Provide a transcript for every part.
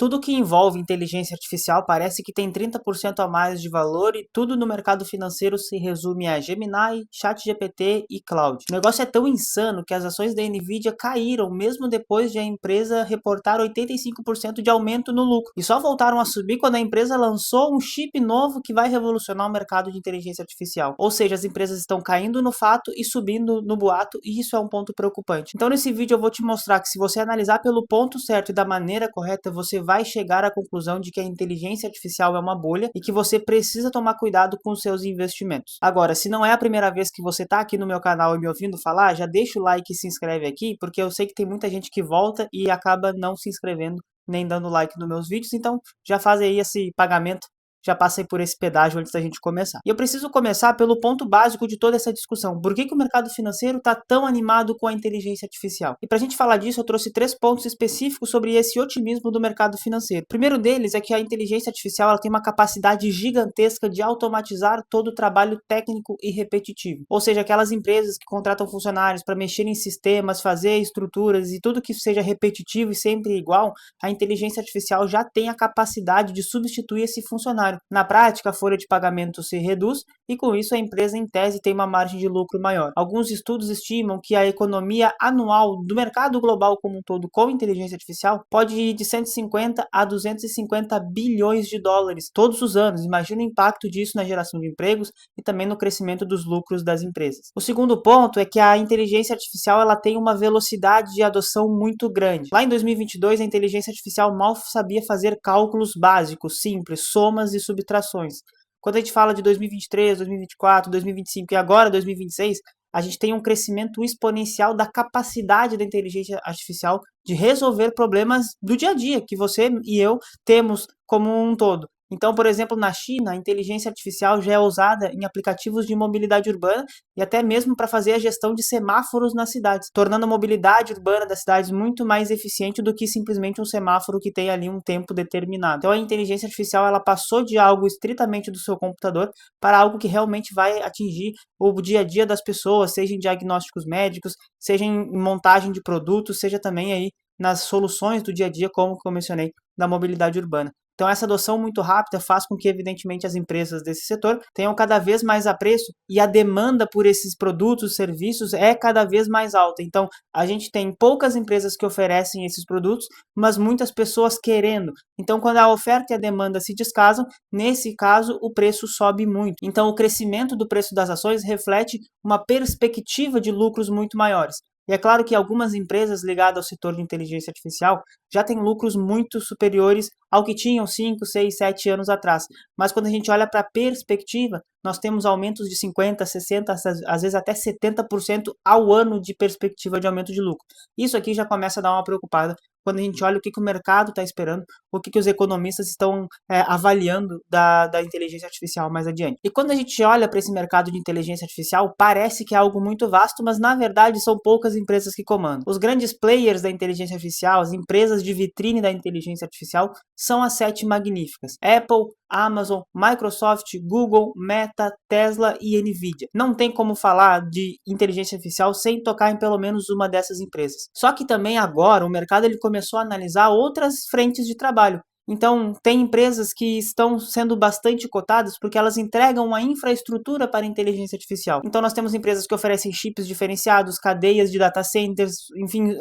Tudo que envolve inteligência artificial parece que tem 30% a mais de valor e tudo no mercado financeiro se resume a Gemini, ChatGPT e Cloud. O negócio é tão insano que as ações da Nvidia caíram mesmo depois de a empresa reportar 85% de aumento no lucro. E só voltaram a subir quando a empresa lançou um chip novo que vai revolucionar o mercado de inteligência artificial. Ou seja, as empresas estão caindo no fato e subindo no boato, e isso é um ponto preocupante. Então nesse vídeo eu vou te mostrar que se você analisar pelo ponto certo e da maneira correta, você vai chegar à conclusão de que a inteligência artificial é uma bolha e que você precisa tomar cuidado com os seus investimentos. Agora, se não é a primeira vez que você está aqui no meu canal e me ouvindo falar, já deixa o like e se inscreve aqui, porque eu sei que tem muita gente que volta e acaba não se inscrevendo nem dando like nos meus vídeos, então já faz aí esse pagamento. Já passei por esse pedágio antes da gente começar. E eu preciso começar pelo ponto básico de toda essa discussão. Por que o mercado financeiro está tão animado com a inteligência artificial? E para a gente falar disso, eu trouxe 3 pontos específicos sobre esse otimismo do mercado financeiro. O primeiro deles é que a inteligência artificial ela tem uma capacidade gigantesca de automatizar todo o trabalho técnico e repetitivo. Ou seja, aquelas empresas que contratam funcionários para mexer em sistemas, fazer estruturas e tudo que seja repetitivo e sempre igual, a inteligência artificial já tem a capacidade de substituir esse funcionário. Na prática, a folha de pagamento se reduz e com isso a empresa em tese tem uma margem de lucro maior. Alguns estudos estimam que a economia anual do mercado global como um todo com inteligência artificial pode ir de 150 a 250 bilhões de dólares todos os anos. Imagina o impacto disso na geração de empregos e também no crescimento dos lucros das empresas. O segundo ponto é que a inteligência artificial ela tem uma velocidade de adoção muito grande. Lá em 2022, a inteligência artificial mal sabia fazer cálculos básicos, simples, somas e subtrações. Quando a gente fala de 2023, 2024, 2025 e agora 2026, a gente tem um crescimento exponencial da capacidade da inteligência artificial de resolver problemas do dia a dia que você e eu temos como um todo. Então, por exemplo, na China, a inteligência artificial já é usada em aplicativos de mobilidade urbana e até mesmo para fazer a gestão de semáforos nas cidades, tornando a mobilidade urbana das cidades muito mais eficiente do que simplesmente um semáforo que tem ali um tempo determinado. Então, a inteligência artificial ela passou de algo estritamente do seu computador para algo que realmente vai atingir o dia a dia das pessoas, seja em diagnósticos médicos, seja em montagem de produtos, seja também aí nas soluções do dia a dia, como eu mencionei, da mobilidade urbana. Então, essa adoção muito rápida faz com que, evidentemente, as empresas desse setor tenham cada vez mais apreço e a demanda por esses produtos e serviços é cada vez mais alta. Então, a gente tem poucas empresas que oferecem esses produtos, mas muitas pessoas querendo. Então, quando a oferta e a demanda se descasam, nesse caso, o preço sobe muito. Então, o crescimento do preço das ações reflete uma perspectiva de lucros muito maiores. E é claro que algumas empresas ligadas ao setor de inteligência artificial já têm lucros muito superiores ao que tinham 5, 6, 7 anos atrás. Mas quando a gente olha para a perspectiva, nós temos aumentos de 50, 60, às vezes até 70% ao ano de perspectiva de aumento de lucro. Isso aqui já começa a dar uma preocupada quando a gente olha o que o mercado está esperando, o que os economistas estão avaliando da inteligência artificial mais adiante. E quando a gente olha para esse mercado de inteligência artificial, parece que é algo muito vasto, mas na verdade são poucas empresas que comandam. Os grandes players da inteligência artificial, as empresas de vitrine da inteligência artificial, são as 7 magníficas: Apple, Amazon, Microsoft, Google, Meta, Tesla e Nvidia. Não tem como falar de inteligência artificial sem tocar em pelo menos uma dessas empresas. Só que também agora o mercado ele começou a analisar outras frentes de trabalho. Então, tem empresas que estão sendo bastante cotadas porque elas entregam uma infraestrutura para a inteligência artificial. Então, nós temos empresas que oferecem chips diferenciados, cadeias de data centers, enfim,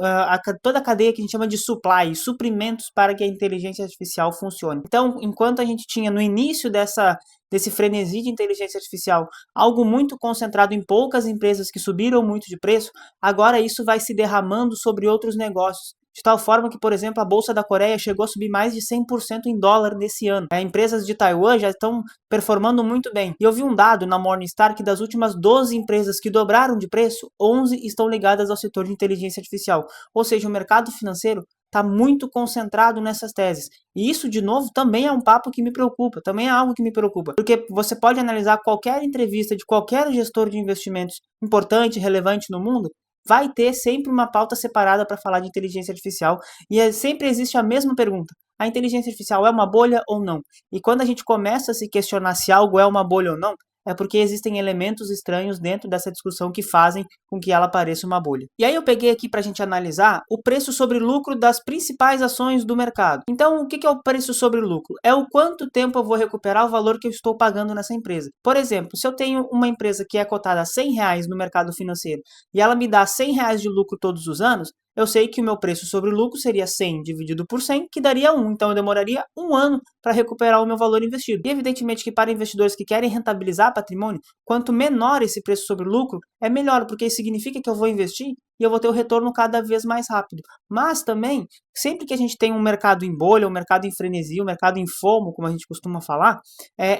toda a cadeia que a gente chama de supply, suprimentos para que a inteligência artificial funcione. Então, enquanto a gente tinha no início desse frenesi de inteligência artificial algo muito concentrado em poucas empresas que subiram muito de preço, agora isso vai se derramando sobre outros negócios. De tal forma que, por exemplo, a Bolsa da Coreia chegou a subir mais de 100% em dólar nesse ano. Empresas de Taiwan já estão performando muito bem. E eu vi um dado na Morningstar que das últimas 12 empresas que dobraram de preço, 11 estão ligadas ao setor de inteligência artificial. Ou seja, o mercado financeiro está muito concentrado nessas teses. E isso, de novo, também é um papo que me preocupa, também é algo que me preocupa. Porque você pode analisar qualquer entrevista de qualquer gestor de investimentos importante, relevante no mundo, vai ter sempre uma pauta separada para falar de inteligência artificial e sempre existe a mesma pergunta: a inteligência artificial é uma bolha ou não? E quando a gente começa a se questionar se algo é uma bolha ou não, é porque existem elementos estranhos dentro dessa discussão que fazem com que ela pareça uma bolha. E aí eu peguei aqui para a gente analisar o preço sobre lucro das principais ações do mercado. Então, o que é o preço sobre lucro? É o quanto tempo eu vou recuperar o valor que eu estou pagando nessa empresa. Por exemplo, se eu tenho uma empresa que é cotada a R$ 100 no mercado financeiro e ela me dá R$ 100 de lucro todos os anos, eu sei que o meu preço sobre lucro seria 100 dividido por 100, que daria 1. Então, eu demoraria um ano para recuperar o meu valor investido. E, evidentemente, que para investidores que querem rentabilizar patrimônio, quanto menor esse preço sobre lucro, é melhor, porque isso significa que eu vou investir e eu vou ter o retorno cada vez mais rápido. Mas também, sempre que a gente tem um mercado em bolha, um mercado em frenesi, um mercado em FOMO, como a gente costuma falar,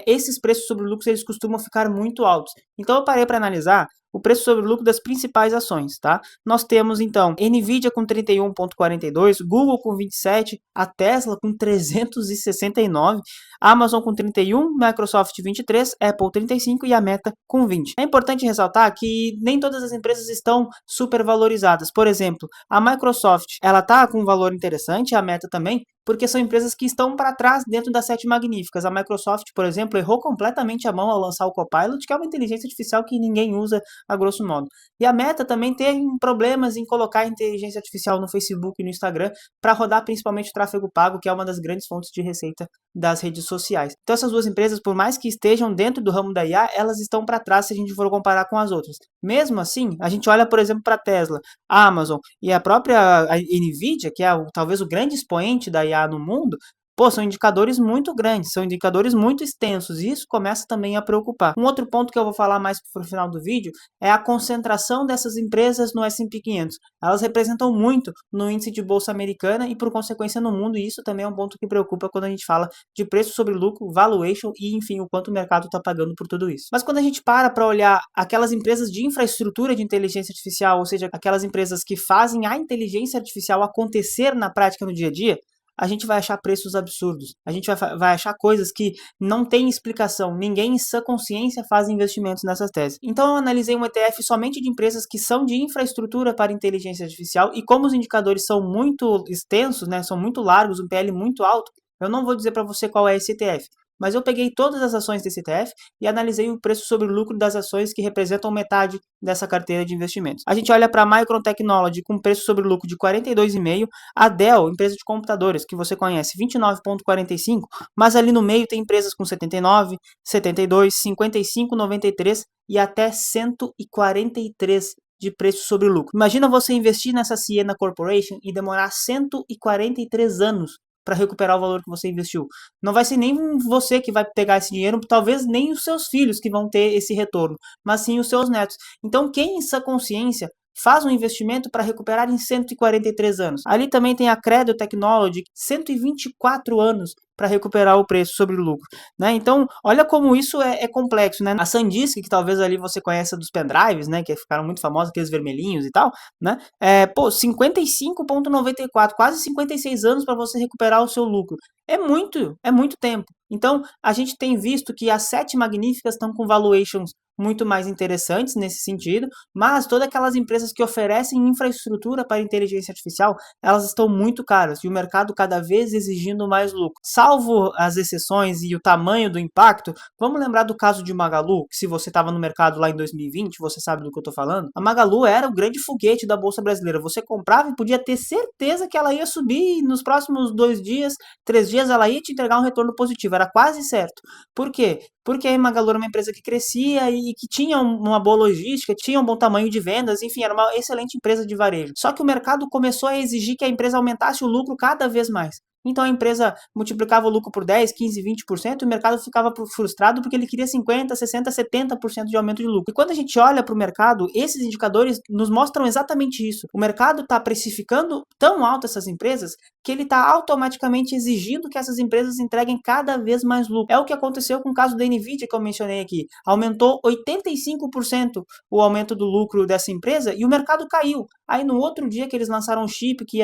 esses preços sobre lucros eles costumam ficar muito altos. Então, eu parei para analisar o preço sobre lucro das principais ações, tá? Nós temos, então, Nvidia com 31,42, Google com 27, a Tesla com 369, Amazon com 31, Microsoft 23, Apple 35 e a Meta com 20. É importante ressaltar que nem todas as empresas estão supervalorizadas. Por exemplo, a Microsoft, ela tá com um valor interessante, a Meta também, porque são empresas que estão para trás dentro das 7 magníficas. A Microsoft, por exemplo, errou completamente a mão ao lançar o Copilot, que é uma inteligência artificial que ninguém usa a grosso modo. E a Meta também tem problemas em colocar inteligência artificial no Facebook e no Instagram para rodar principalmente o tráfego pago, que é uma das grandes fontes de receita das redes sociais. Então essas duas empresas, por mais que estejam dentro do ramo da IA, elas estão para trás se a gente for comparar com as outras. Mesmo assim, a gente olha, por exemplo, para a Tesla, a Amazon e a própria Nvidia, que é talvez o grande expoente da IA no mundo, pô, são indicadores muito grandes, são indicadores muito extensos, e isso começa também a preocupar. Um outro ponto que eu vou falar mais para o final do vídeo é a concentração dessas empresas no S&P 500. Elas representam muito no índice de bolsa americana e, por consequência, no mundo, e isso também é um ponto que preocupa quando a gente fala de preço sobre lucro, valuation e, enfim, o quanto o mercado está pagando por tudo isso. Mas quando a gente para olhar aquelas empresas de infraestrutura de inteligência artificial, ou seja, aquelas empresas que fazem a inteligência artificial acontecer na prática no dia a dia, a gente vai achar preços absurdos. A gente vai achar coisas que não tem explicação. Ninguém em sã consciência faz investimentos nessas teses. Então eu analisei um ETF somente de empresas que são de infraestrutura para inteligência artificial, e como os indicadores são muito extensos, né, são muito largos, um PL muito alto, eu não vou dizer para você qual é esse ETF. Mas eu peguei todas as ações desse ETF e analisei o preço sobre o lucro das ações que representam metade dessa carteira de investimentos. A gente olha para a Micron Technology com preço sobre o lucro de 42,5, a Dell, empresa de computadores, que você conhece, 29,45, mas ali no meio tem empresas com 79, 72, 55, 93 e até 143 de preço sobre o lucro. Imagina você investir nessa Ciena Corporation e demorar 143 anos para recuperar o valor que você investiu. Não vai ser nem você que vai pegar esse dinheiro, talvez nem os seus filhos que vão ter esse retorno, mas sim os seus netos. Então, quem em sua consciência faz um investimento para recuperar em 143 anos? Ali também tem a Credo Technology, 124 anos para recuperar o preço sobre o lucro, né? Então, olha como isso é complexo, né? A SanDisk, que talvez ali você conheça dos pendrives, né? Que ficaram muito famosos, aqueles vermelhinhos e tal, né? 55,94, quase 56 anos para você recuperar o seu lucro. É muito tempo. Então, a gente tem visto que as 7 magníficas estão com valuations muito mais interessantes nesse sentido, mas todas aquelas empresas que oferecem infraestrutura para inteligência artificial, elas estão muito caras e o mercado cada vez exigindo mais lucro. Salvo as exceções e o tamanho do impacto, vamos lembrar do caso de Magalu, que se você estava no mercado lá em 2020, você sabe do que eu estou falando. A Magalu era o grande foguete da Bolsa Brasileira. Você comprava e podia ter certeza que ela ia subir e nos próximos 2 dias, 3 dias, ela ia te entregar um retorno positivo. Era quase certo. Por quê? Porque a Magalu era uma empresa que crescia e que tinha uma boa logística, tinha um bom tamanho de vendas, enfim, era uma excelente empresa de varejo. Só que o mercado começou a exigir que a empresa aumentasse o lucro cada vez mais. Então a empresa multiplicava o lucro por 10, 15, 20% e o mercado ficava frustrado porque ele queria 50, 60, 70% de aumento de lucro. E quando a gente olha para o mercado, esses indicadores nos mostram exatamente isso. O mercado está precificando tão alto essas empresas que ele está automaticamente exigindo que essas empresas entreguem cada vez mais lucro. É o que aconteceu com o caso da Nvidia que eu mencionei aqui. Aumentou 85% o aumento do lucro dessa empresa e o mercado caiu. Aí no outro dia que eles lançaram um chip que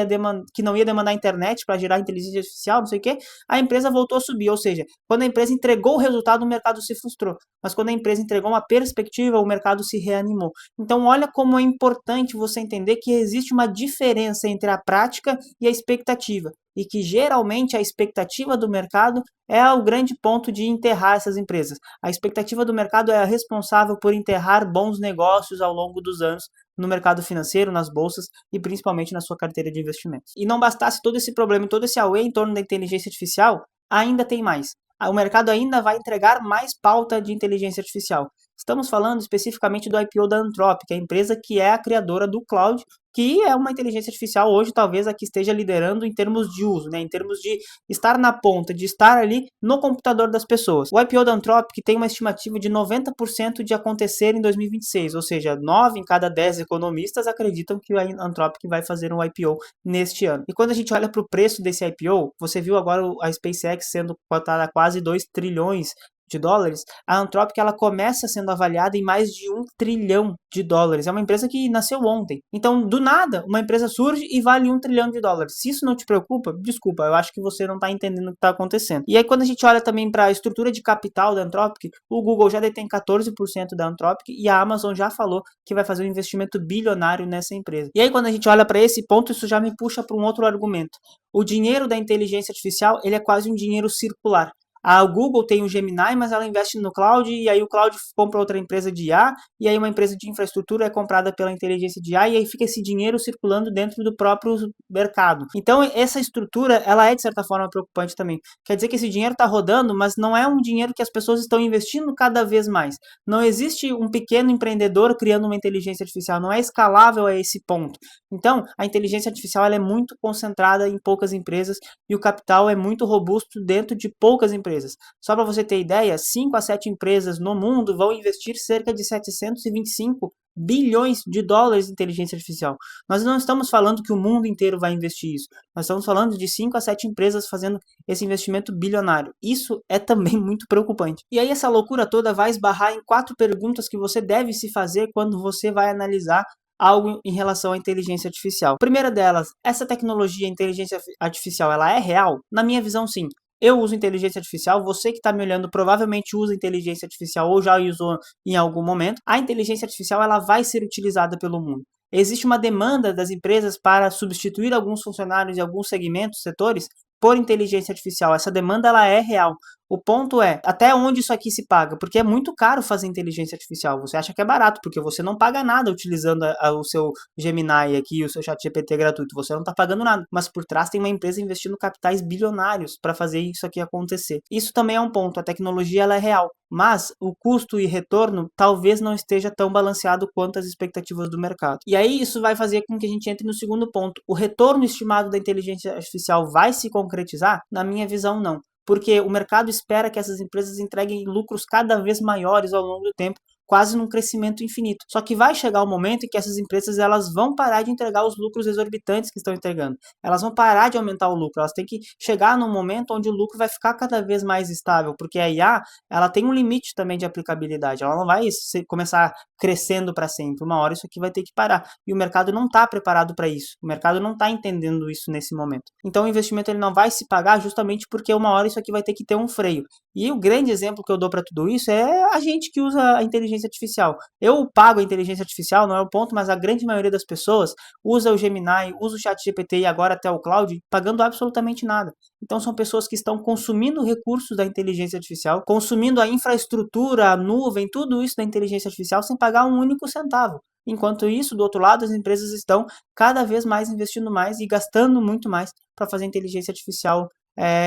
não ia demandar internet para gerar inteligência artificial, não sei o que, a empresa voltou a subir. Ou seja, quando a empresa entregou o resultado, o mercado se frustrou. Mas quando a empresa entregou uma perspectiva, o mercado se reanimou. Então olha como é importante você entender que existe uma diferença entre a prática e a expectativa. e que geralmente a expectativa do mercado é o grande ponto de enterrar essas empresas. A expectativa do mercado é a responsável por enterrar bons negócios ao longo dos anos no mercado financeiro, nas bolsas e principalmente na sua carteira de investimentos. E não bastasse todo esse problema e todo esse auê em torno da inteligência artificial, ainda tem mais. O mercado ainda vai entregar mais pauta de inteligência artificial. Estamos falando especificamente do IPO da Anthropic, a empresa que é a criadora do Cloud, que é uma inteligência artificial hoje talvez a que esteja liderando em termos de uso, né, em termos de estar na ponta, de estar ali no computador das pessoas. O IPO da Anthropic tem uma estimativa de 90% de acontecer em 2026, ou seja, 9 em cada 10 economistas acreditam que a Anthropic vai fazer um IPO neste ano. E quando a gente olha para o preço desse IPO, você viu agora a SpaceX sendo cotada a quase 2 trilhões de dólares, a Anthropic ela começa sendo avaliada em mais de 1 trilhão de dólares. É uma empresa que nasceu ontem. Então, do nada, uma empresa surge e vale 1 trilhão de dólares. Se isso não te preocupa, desculpa, eu acho que você não está entendendo o que está acontecendo. E aí, quando a gente olha também para a estrutura de capital da Anthropic, o Google já detém 14% da Anthropic e a Amazon já falou que vai fazer um investimento bilionário nessa empresa. E aí, quando a gente olha para esse ponto, isso já me puxa para um outro argumento. O dinheiro da inteligência artificial, ele é quase um dinheiro circular. A Google tem o Gemini, mas ela investe no cloud, e aí o cloud compra outra empresa de IA, e aí uma empresa de infraestrutura é comprada pela inteligência de IA, e aí fica esse dinheiro circulando dentro do próprio mercado. Então, essa estrutura, ela é de certa forma preocupante também. Quer dizer que esse dinheiro está rodando, mas não é um dinheiro que as pessoas estão investindo cada vez mais. Não existe um pequeno empreendedor criando uma inteligência artificial, não é escalável a esse ponto. Então, a inteligência artificial ela é muito concentrada em poucas empresas, e o capital é muito robusto dentro de poucas empresas. Só para você ter ideia, 5 a 7 empresas no mundo vão investir cerca de 725 bilhões de dólares em inteligência artificial. Nós não estamos falando que o mundo inteiro vai investir isso. Nós estamos falando de 5 a 7 empresas fazendo esse investimento bilionário. Isso é também muito preocupante. E aí essa loucura toda vai esbarrar em 4 perguntas que você deve se fazer quando você vai analisar algo em relação à inteligência artificial. Primeira delas, essa tecnologia, inteligência artificial, ela é real? Na minha visão, sim. Eu uso inteligência artificial, você que está me olhando provavelmente usa inteligência artificial ou já usou em algum momento. A inteligência artificial ela vai ser utilizada pelo mundo. Existe uma demanda das empresas para substituir alguns funcionários em alguns segmentos, setores, por inteligência artificial. Essa demanda ela é real. O ponto é, até onde isso aqui se paga? Porque é muito caro fazer inteligência artificial. Você acha que é barato, porque você não paga nada utilizando o seu Gemini aqui, o seu ChatGPT gratuito. Você não está pagando nada. Mas por trás tem uma empresa investindo capitais bilionários para fazer isso aqui acontecer. Isso também é um ponto. A tecnologia ela é real. Mas o custo e retorno talvez não esteja tão balanceado quanto as expectativas do mercado. E aí isso vai fazer com que a gente entre no segundo ponto. O retorno estimado da inteligência artificial vai se concretizar? Na minha visão, não. Porque o mercado espera que essas empresas entreguem lucros cada vez maiores ao longo do tempo, quase num crescimento infinito. Só que vai chegar o momento em que essas empresas elas vão parar de entregar os lucros exorbitantes que estão entregando. Elas vão parar de aumentar o lucro. Elas têm que chegar num momento onde o lucro vai ficar cada vez mais estável, porque a IA ela tem um limite também de aplicabilidade. Ela não vai começar crescendo para sempre. Uma hora isso aqui vai ter que parar. E o mercado não está preparado para isso. O mercado não está entendendo isso nesse momento. Então o investimento ele não vai se pagar justamente porque uma hora isso aqui vai ter que ter um freio. E o grande exemplo que eu dou para tudo isso é a gente que usa a inteligência artificial. Eu pago a inteligência artificial, não é o ponto, mas a grande maioria das pessoas usa o Gemini, usa o ChatGPT e agora até o Cloud, pagando absolutamente nada. Então são pessoas que estão consumindo recursos da inteligência artificial, consumindo a infraestrutura, a nuvem, tudo isso da inteligência artificial sem pagar um único centavo. Enquanto isso, do outro lado, as empresas estão cada vez mais investindo mais e gastando muito mais para fazer a inteligência artificial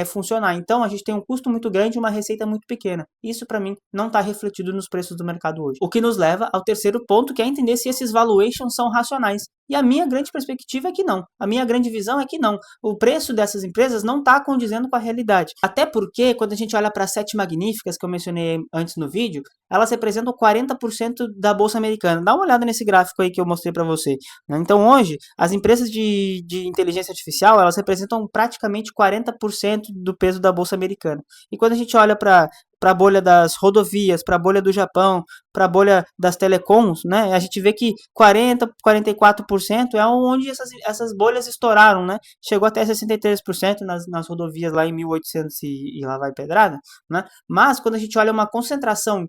funcionar. Então, a gente tem um custo muito grande e uma receita muito pequena. Isso, para mim, não está refletido nos preços do mercado hoje. O que nos leva ao terceiro ponto, que é entender se esses valuations são racionais. E a minha grande perspectiva é que não. A minha grande visão é que não. O preço dessas empresas não está condizendo com a realidade. Até porque, quando a gente olha para as 7 magníficas que eu mencionei antes no vídeo, elas representam 40% da Bolsa Americana. Dá uma olhada nesse gráfico aí que eu mostrei para você. Então, hoje, as empresas de inteligência artificial, elas representam praticamente 40% do peso da Bolsa Americana. E quando a gente olha para a bolha das rodovias, para a bolha do Japão, para a bolha das telecoms, né, a gente vê que 40, 44% é onde essas bolhas estouraram, né? Chegou até 63% nas rodovias lá em 1800 e lá vai pedrada, né? Mas quando a gente olha uma concentração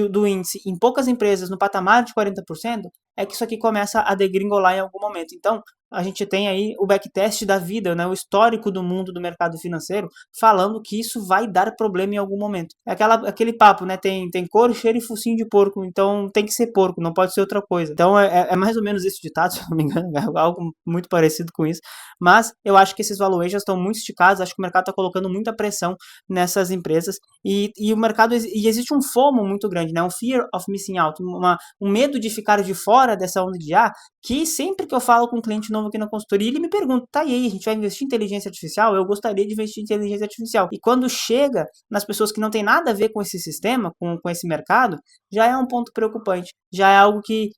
do índice em poucas empresas no patamar de 40%, é que isso aqui começa a degringolar em algum momento. Então, a gente tem aí o backtest da vida, né, o histórico do mundo do mercado financeiro, falando que isso vai dar problema em algum momento. É aquele papo, né, tem cor, cheiro e focinho de porco, então tem que ser porco, não pode ser outra coisa. Então é mais ou menos esse ditado, se não me engano, é algo muito parecido com isso, mas eu acho que esses valuations estão muito esticados, acho que o mercado está colocando muita pressão nessas empresas, e o mercado, e existe um FOMO muito grande, né, um fear of missing out, um medo de ficar de fora dessa onda de IA, que sempre que eu falo com um cliente novo aqui na consultoria, ele me pergunta, tá, e aí, a gente vai investir em inteligência artificial? Eu gostaria de investir em inteligência artificial. E quando chega nas pessoas que não tem nada a ver com esse sistema, com esse mercado, já é um ponto preocupante, já é algo que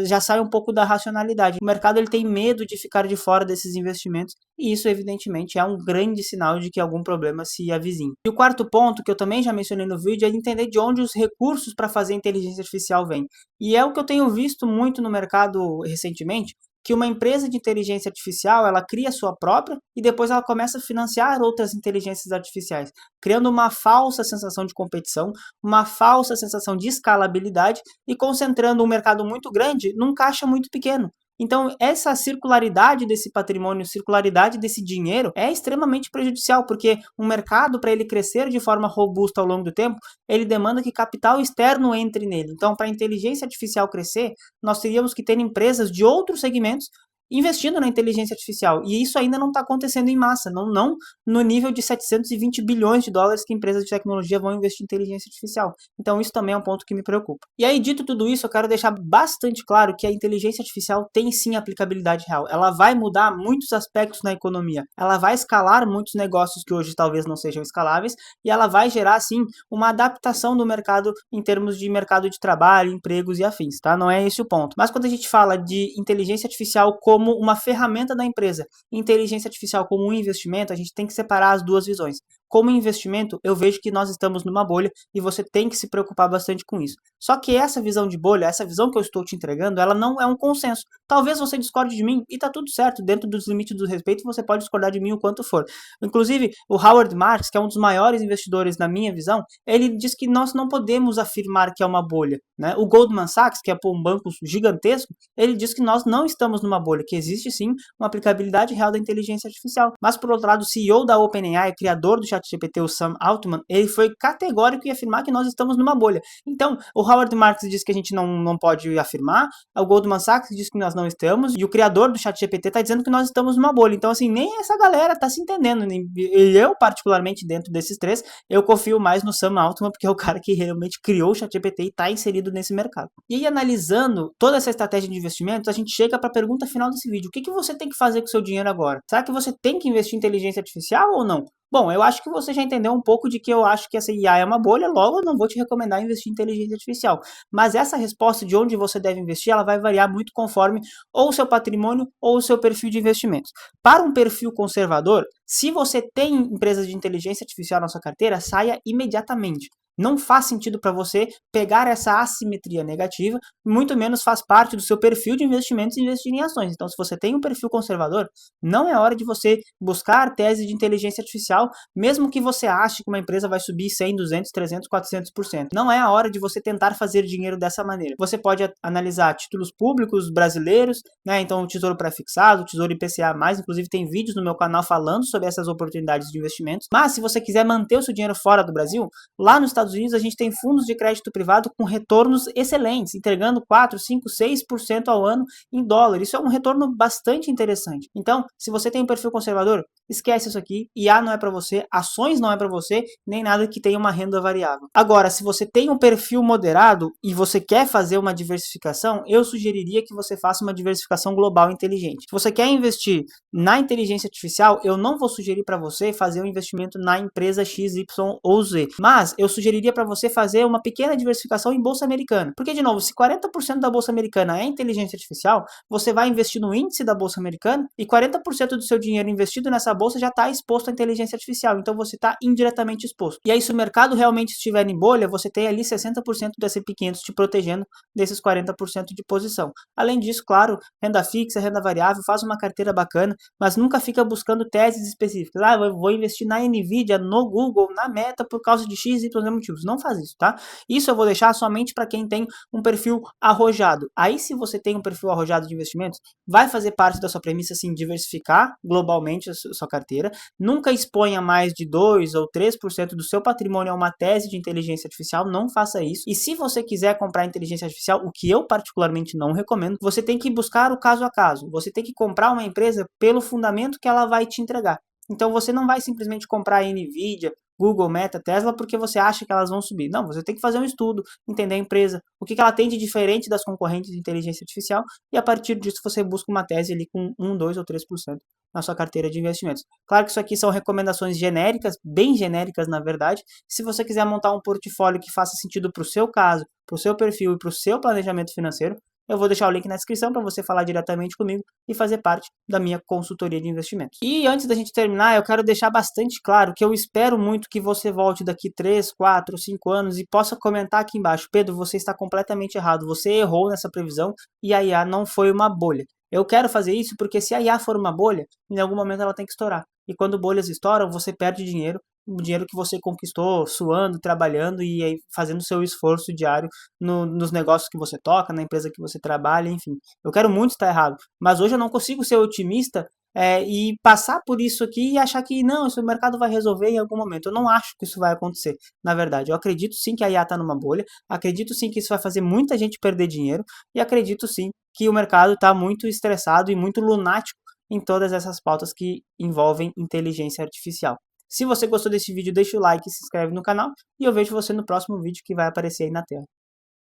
já sai um pouco da racionalidade. O mercado ele tem medo de ficar de fora desses investimentos e isso, evidentemente, é um grande sinal de que algum problema se avizinha. E o quarto ponto, que eu também já mencionei no vídeo, é entender de onde os recursos para fazer inteligência artificial vêm. E é o que eu tenho visto muito no mercado recentemente, que uma empresa de inteligência artificial, ela cria a sua própria e depois ela começa a financiar outras inteligências artificiais, criando uma falsa sensação de competição, uma falsa sensação de escalabilidade e concentrando um mercado muito grande num caixa muito pequeno. Então, essa circularidade desse patrimônio, circularidade desse dinheiro é extremamente prejudicial, porque um mercado, para ele crescer de forma robusta ao longo do tempo, ele demanda que capital externo entre nele. Então, para a inteligência artificial crescer, nós teríamos que ter empresas de outros segmentos investindo na inteligência artificial. E isso ainda não está acontecendo em massa, não no nível de 720 bilhões de dólares que empresas de tecnologia vão investir em inteligência artificial. Então isso também é um ponto que me preocupa. E aí, dito tudo isso, eu quero deixar bastante claro que a inteligência artificial tem sim aplicabilidade real. Ela vai mudar muitos aspectos na economia. Ela vai escalar muitos negócios que hoje talvez não sejam escaláveis e ela vai gerar sim uma adaptação do mercado em termos de mercado de trabalho, empregos e afins, tá? Não é esse o ponto. Mas quando a gente fala de inteligência artificial como uma ferramenta da empresa, inteligência artificial como um investimento, a gente tem que separar as duas visões. Como investimento, eu vejo que nós estamos numa bolha e você tem que se preocupar bastante com isso. Só que essa visão de bolha, essa visão que eu estou te entregando, ela não é um consenso. Talvez você discorde de mim e tá tudo certo, dentro dos limites do respeito, você pode discordar de mim o quanto for. Inclusive, o Howard Marks, que é um dos maiores investidores na minha visão, ele diz que nós não podemos afirmar que é uma bolha, né? O Goldman Sachs, que é um banco gigantesco, ele diz que nós não estamos numa bolha, que existe sim uma aplicabilidade real da inteligência artificial. Mas, por outro lado, o CEO da OpenAI, criador do ChatGPT, o Sam Altman, ele foi categórico em afirmar que nós estamos numa bolha. Então, o Howard Marks diz que a gente não pode afirmar, o Goldman Sachs diz que nós não estamos, e o criador do ChatGPT está dizendo que nós estamos numa bolha. Então, assim, nem essa galera está se entendendo. E eu, particularmente, dentro desses três, eu confio mais no Sam Altman, porque é o cara que realmente criou o ChatGPT e está inserido nesse mercado. E aí, analisando toda essa estratégia de investimentos, a gente chega para a pergunta final desse vídeo. O que você tem que fazer com o seu dinheiro agora? Será que você tem que investir em inteligência artificial ou não? Bom, eu acho que você já entendeu um pouco de que eu acho que essa IA é uma bolha, logo eu não vou te recomendar investir em inteligência artificial. Mas essa resposta de onde você deve investir, ela vai variar muito conforme ou o seu patrimônio ou o seu perfil de investimentos. Para um perfil conservador, se você tem empresas de inteligência artificial na sua carteira, saia imediatamente. Não faz sentido para você pegar essa assimetria negativa, muito menos faz parte do seu perfil de investimentos e investir em ações. Então, se você tem um perfil conservador, não é hora de você buscar tese de inteligência artificial, mesmo que você ache que uma empresa vai subir 100, 200, 300, 400%. Não é a hora de você tentar fazer dinheiro dessa maneira. Você pode analisar títulos públicos brasileiros, né? Então, o Tesouro Pré-fixado, o Tesouro IPCA+, inclusive tem vídeos no meu canal falando sobre essas oportunidades de investimentos. Mas, se você quiser manter o seu dinheiro fora do Brasil, lá nos Estados Unidos a gente tem fundos de crédito privado com retornos excelentes, entregando 4, 5, 6% ao ano em dólar. Isso é um retorno bastante interessante. Então, se você tem um perfil conservador, esquece isso aqui. IA não é para você, ações não é para você, nem nada que tenha uma renda variável. Agora, se você tem um perfil moderado e você quer fazer uma diversificação, eu sugeriria que você faça uma diversificação global inteligente. Se você quer investir na inteligência artificial, eu não vou sugerir para você fazer um investimento na empresa X, Y ou Z, mas eu sugeriria para você fazer uma pequena diversificação em bolsa americana. Porque, de novo, se 40% da bolsa americana é inteligência artificial, você vai investir no índice da bolsa americana e 40% do seu dinheiro investido nessa bolsa já está exposto à inteligência artificial. Então, você está indiretamente exposto. E aí, se o mercado realmente estiver em bolha, você tem ali 60% do S&P 500 te protegendo desses 40% de posição. Além disso, claro, renda fixa, renda variável, faz uma carteira bacana, mas nunca fica buscando teses específicas. Ah, eu vou investir na Nvidia, no Google, na Meta por causa de X, Y motivos. Não faz isso, tá? Isso eu vou deixar somente para quem tem um perfil arrojado. Aí, se você tem um perfil arrojado de investimentos, vai fazer parte da sua premissa, assim, diversificar globalmente a sua carteira. Nunca exponha mais de 2 ou 3% do seu patrimônio a uma tese de inteligência artificial, não faça isso. E se você quiser comprar inteligência artificial, o que eu particularmente não recomendo, você tem que buscar o caso a caso. Você tem que comprar uma empresa pelo fundamento que ela vai te entregar. Então você não vai simplesmente comprar a Nvidia, Google, Meta, Tesla, porque você acha que elas vão subir. Não, você tem que fazer um estudo, entender a empresa, o que ela tem de diferente das concorrentes de inteligência artificial, e a partir disso você busca uma tese ali com 1, 2 ou 3% na sua carteira de investimentos. Claro que isso aqui são recomendações genéricas, bem genéricas na verdade. Se você quiser montar um portfólio que faça sentido para o seu caso, para o seu perfil e para o seu planejamento financeiro, eu vou deixar o link na descrição para você falar diretamente comigo e fazer parte da minha consultoria de investimentos. E antes da gente terminar, eu quero deixar bastante claro que eu espero muito que você volte daqui 3, 4, 5 anos e possa comentar aqui embaixo: Pedro, você está completamente errado, você errou nessa previsão e a IA não foi uma bolha. Eu quero fazer isso porque se a IA for uma bolha, em algum momento ela tem que estourar. E quando bolhas estouram, você perde dinheiro, o dinheiro que você conquistou suando, trabalhando e aí fazendo seu esforço diário nos negócios que você toca, na empresa que você trabalha, enfim. Eu quero muito estar errado, mas hoje eu não consigo ser otimista e passar por isso aqui e achar que não, esse mercado vai resolver em algum momento. Eu não acho que isso vai acontecer, na verdade. Eu acredito sim que a IA está numa bolha, acredito sim que isso vai fazer muita gente perder dinheiro e acredito sim que o mercado está muito estressado e muito lunático em todas essas pautas que envolvem inteligência artificial. Se você gostou desse vídeo, deixa o like e se inscreve no canal e eu vejo você no próximo vídeo que vai aparecer aí na tela.